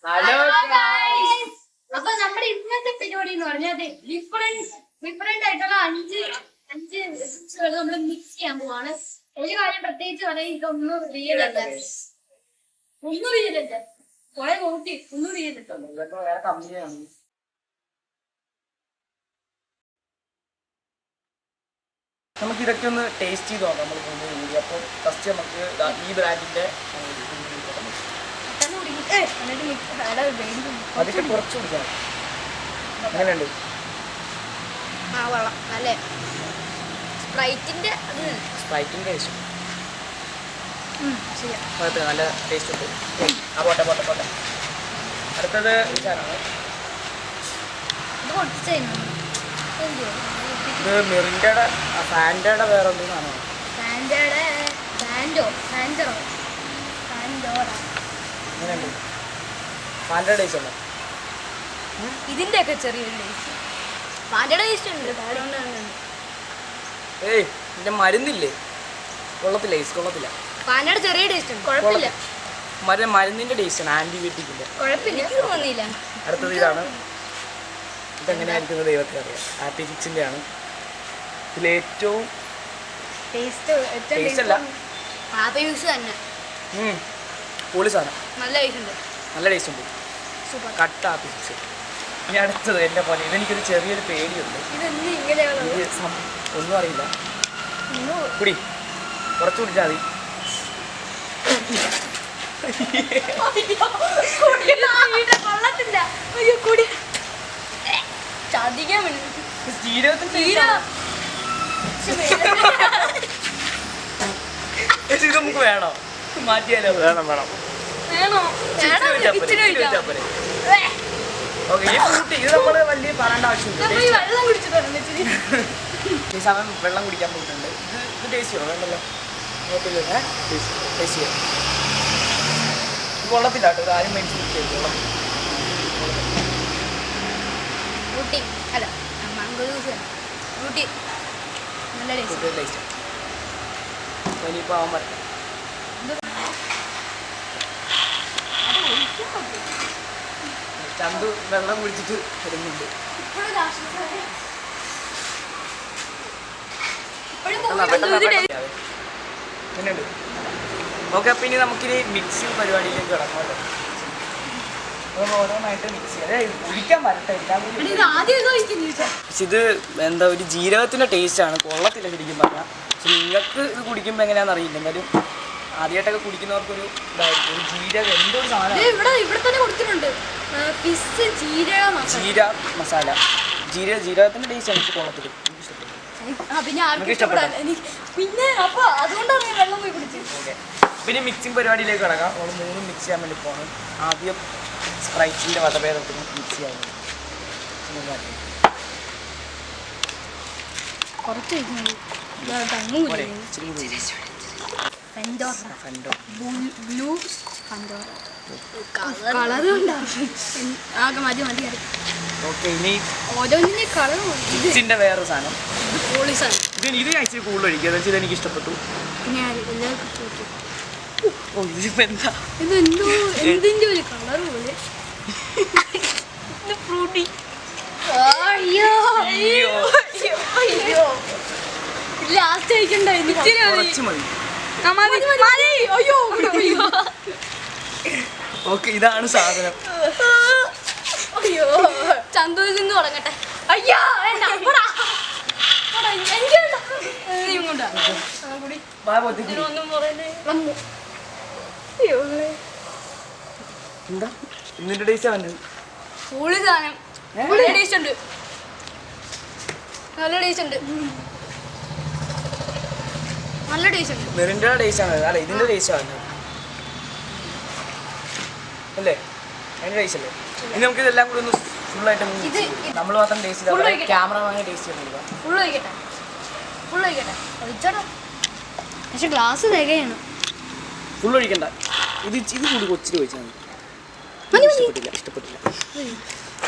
Hello അപ്പൊ നമ്മുടെ ഇന്നത്തെ പരിപാടി എന്ന് പറഞ്ഞാൽ ഡിഫറെന്റ് ആയിട്ടുള്ള അഞ്ച് നമ്മൾ മിക്സ് ചെയ്യാൻ പോവാണ്. ഒരു കാര്യം പ്രത്യേകിച്ച് പറയാൻ ഇതൊന്നും റിയൽ അല്ല, ഒന്നും റിയൽ അല്ല. കുറെ നോക്കി ഒന്നും റിയൽ അല്ല. നമുക്ക് ഇതൊക്കെ ഒന്ന് ടേസ്റ്റ് ചെയ്ത് നോക്കാം. നമ്മൾ അപ്പോൾ ഫസ്റ്റ് നമുക്ക് ഈ ബ്രാൻഡിന്റെ അതൊക്കെ കുറച്ച് കുടിക്കാം. അങ്ങനെയുണ്ട് സ്പ്രൈറ്റിന്റെ ടേസ്റ്റ് നല്ല ടേസ്റ്റ് ഉണ്ട്. ആ പോട്ടെ പോട്ടെ പോട്ടെ. അടുത്തത് ഇതാണ്, ഇത് മിറിൻഡയുടെ ഫാൻഡയുടെ വേറെ എന്തെന്നാണോ? അങ്ങനെയുണ്ട് ഫാൻഡയുടെ ടേസ്റ്റ് ഉണ്ടോ? ഇതിന്റെ ഒക്കെ ചെറിയൊരു ടേസ്റ്റ്, ഫാൻഡയുടെ ടേസ്റ്റ് ഉണ്ട്. ഏയ് ഇതിന്റെ മരുന്നില്ലേ, കൊള്ളത്തില്ല, ഐസ് കൊള്ളത്തില്ല. ഫാൻഡയുടെ ചെറിയ ടേസ്റ്റ് ഉണ്ട്, കുഴപ്പമില്ല. മരുന്നിന്റെ ടേസ്റ്റ് ആണ്, ആന്റിബയോട്ടിക്കിന്റെ. കുഴപ്പമില്ല, തോന്നിയില്ല. അടുത്തത് ഇതാണ്. ഇതെങ്ങനെയായിരിക്കുന്നത് ദൈവത്തിന് അറിയാം. ഹാപ്പി ഫിക്സിന്റെ ആണ്. ഇതിലേറ്റവും ടേസ്റ്റ് അല്ല, ഹാപ്പി ഫിക്സ് തന്നെ പൊളി സാധനം, നല്ല ടേസ്റ്റ് ഉണ്ട്, നല്ല ടേസ്റ്റ് ഉണ്ട്. കട്ട ഹാപ്പി ഫിക്സ്. ഇനി അടുത്തത് എൻ്റെ പോലെ ഇതെനിക്കൊരു ചെറിയൊരു പേടിയുണ്ട്. ഇത് ഒന്നും അറിയില്ല. കുടി, കുറച്ച് കുടിച്ചാൽ മതി. ഇത് നമുക്ക് വേണോ? മാറ്റിയാലോ? വേണം വേണം. ഓക്കെ, ഈ ഫ്രൂട്ട് ഇത് നമ്മൾ വലിയ പറയേണ്ട ആവശ്യമില്ല. ഈ സമയം വെള്ളം കുടിക്കാൻ പോയിട്ടുണ്ട്. ഇത് ടേസ്റ്റ് ചെയ്യണോ? വേണ്ടല്ലോ, ടേസ്റ്റ് ചെയ്യാം. ഇത് കൊള്ളത്തില്ല കേട്ടോ, ഇത് ആരും മേടിച്ച് കുടിക്കരുത്. ചന്തു വെള്ളം കുടിച്ചിട്ട് വരുന്നുണ്ട്. പിന്നെയുണ്ട്. ഓക്കെ, അപ്പം ഇനി നമുക്കിനി മിക്സിങ് പരിപാടിയിലേക്ക് കിടക്കാമല്ലോ. ഓരോന്നായിട്ട് മിക്സ് ചെയ്യാം. കുടിക്കാൻ വരട്ടെ എല്ലാം കൂടി. പക്ഷെ ഇത് എന്താ, ഒരു ജീരകത്തിൻ്റെ ടേസ്റ്റാണ്, കൊള്ളത്തില്ല ശരിക്കും പറഞ്ഞാൽ. പക്ഷെ നിങ്ങൾക്ക് ഇത് കുടിക്കുമ്പോൾ എങ്ങനെയാണെന്ന് അറിയില്ല. എന്തായാലും ആദ്യമായിട്ടൊക്കെ കുടിക്കുന്നവർക്കൊരു ഇതായിരിക്കും. ഒരു ജീരകം എന്തോ ഒരു സാധനം, ജീര മസാല, ജീരകത്തിൻ്റെ ടേസ്റ്റ് എനിക്ക് കൊള്ളത്തില്ല, എനിക്ക് ഇഷ്ടപ്പെട്ടു. പിന്നെ മിക്സിങ് പരിപാടിയിലേക്ക് കിടക്കാം. നമ്മൾ മൂന്നും മിക്സ് ചെയ്യാൻ വേണ്ടി പോകണം. ആദ്യം സ്പ്രൈറ്റിൻ്റെ വടഭേദത്തിന് മിക്സ് ചെയ്യാൻ ഓക്കെ. ഇനി മിക്സിൻ്റെ വേറൊരു സാധനം, ഇത് ഞാൻ ഇച്ചിരി കൂടുതൽ ഒഴിക്കുക. വെച്ചാൽ ഇതെനിക്ക് ഇഷ്ടപ്പെട്ടു. ഓ, ഇതിപ്പോ എന്താ, എന്തിന്റെ ഒരു കളർ പോലെ ഫ്രൂട്ടി. ലാസ്റ്റ് കുറച്ച് മതി. ഓക്കെ, ഇതാണ് സാധനം. ചന്തുവിൽ നിന്ന് തുടങ്ങട്ടെ. എന്താ ഇതിന്റെ ടേസ്റ്റ് അവൻ്റെ നല്ല ടേസ്റ്റ് ഉണ്ട്, നല്ല ടേസ്റ്റ് ഉണ്ട്, നല്ല ടേസ്റ്റ് ഉണ്ട്. മെറിൻ്റെ ടേസ്റ്റ് ആണ്. അല്ല, ഇതിന്റെ ടേസ്റ്റ് ആണ് അല്ലേ? അതിന്റെ ടേസ്റ്റ് അല്ലേ? ഇനി നമുക്ക് ഇതെല്ലാം കൂടി ഒന്ന് ഫുള്ളായിട്ട് നമ്മൾ മാത്രം ടേസ്റ്റ് ചെയ്താൽ ക്യാമറമാനെ ടേസ്റ്റ് ചെയ്യുന്നില്ല. ഫുൾ ഒഴിക്കട്ടെ, പക്ഷെ ഗ്ലാസ് തികയാണ്. ഫുൾ ഒഴിക്കണ്ട, ഇത് കൂടി കൊച്ചിരി ഒഴിച്ചാൽ മതി.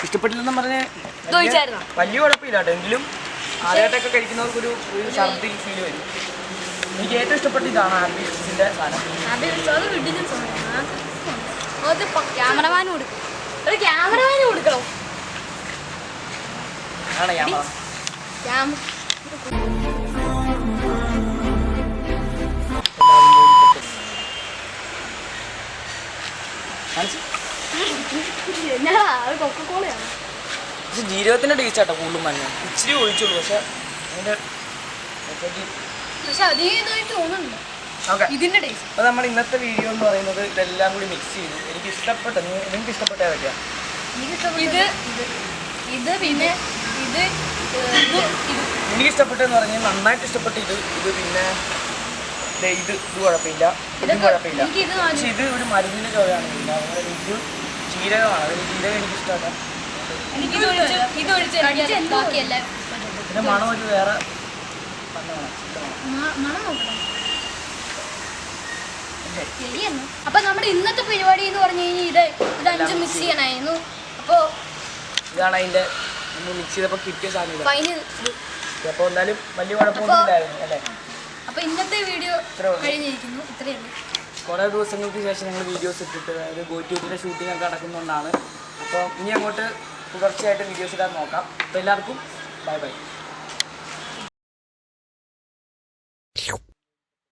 ഇഷ്ടപ്പെട്ടില്ലെന്ന് പറഞ്ഞ് വലിയ കുഴപ്പമില്ല കേട്ടോ. എങ്കിലും ആദ്യമായിട്ടൊക്കെ കഴിക്കുന്നവർക്കൊരു ഛർദി ഫീൽ വരും. എനിക്ക് ഏറ്റവും ഇഷ്ടപ്പെട്ട ഇതാണ് ഹാപ്പി ഫിക്സിന്റെ സാധനം. അത് ക്യാമറമാന് കൊടുക്കും. ഒരു ക്യാമറമാന് കൊടുക്കണം. ആണ് ക്യാമറ. കൊക്കക്കോളയാണ്. പക്ഷെ ജീരകത്തിന്റെ ടേസ്റ്റ് ആട്ടോ കൂടുതലും മഞ്ഞ. ഇച്ചിരി ഒഴിച്ചുള്ളൂ, പക്ഷെ അതിന്റെ അധികം ഇതായിട്ട് തോന്നുന്നുണ്ട്. ഓക്കെ, ഇതിന്റെ ടേസ്റ്റ്. അപ്പോൾ നമ്മൾ ഇന്നത്തെ വീഡിയോ എന്ന് പറയുന്നത് ഇതെല്ലാം കൂടി മിക്സ് ചെയ്തു. എനിക്ക് ഇഷ്ടപ്പെട്ട, നിങ്ങൾക്ക് ഇഷ്ടപ്പെട്ട ഏതൊക്കെയാണ്? ഇത് പിന്നെ എനിക്ക് ഇഷ്ടപ്പെട്ടെന്ന് പറഞ്ഞാൽ നന്നായിട്ട് ഇഷ്ടപ്പെട്ട ഇത് പിന്നെ ഇത് കുഴപ്പമില്ല, ഇതും കുഴപ്പമില്ല. പക്ഷെ ഇത് ഒരു മരുന്നിൻ്റെ ചോയാണ്. പിന്നെ അതുപോലെ ഇത് ജീരകമാണ്. അതിൽ ജീരകം എനിക്ക് ഇഷ്ടമല്ല. പിന്നെ മണം ഒരു വേറെ അപ്പൊ നമ്മുടെ ഇന്നത്തെ പരിപാടി എന്ന് പറഞ്ഞു കഴിഞ്ഞാൽ ഇത് 5 മിക്സ് ചെയ്യണമായിരുന്നു. അപ്പൊ ഇതാണ് അതിന്റെ മിക്സ് ചെയ്തപ്പോൾ കിട്ടിയ സാധനം. ഫൈനൽ. അപ്പോൾ എന്തായാലും വലിയ കുഴപ്പമൊന്നുമില്ലായിരുന്നു അല്ലേ? അപ്പൊ ഇന്നത്തെ വീഡിയോ കഴിഞ്ഞിരിക്കുന്നു. ഇത്രയേ ഉള്ളൂ. കുറേ ദിവസങ്ങൾക്ക് ശേഷം ഞങ്ങൾ വീഡിയോസ് ഇട്ടിട്ട്, അതായത് ഗോറ്റ്യൂബിൻ്റെ ഷൂട്ടിംഗ് ഒക്കെ നടക്കുന്നതുകൊണ്ടാണ്. അപ്പോൾ ഇനി അങ്ങോട്ട് തുടർച്ചയായിട്ട് വീഡിയോസ് ഇടാൻ നോക്കാം. അപ്പോൾ എല്ലാവർക്കും ബൈ ബൈ.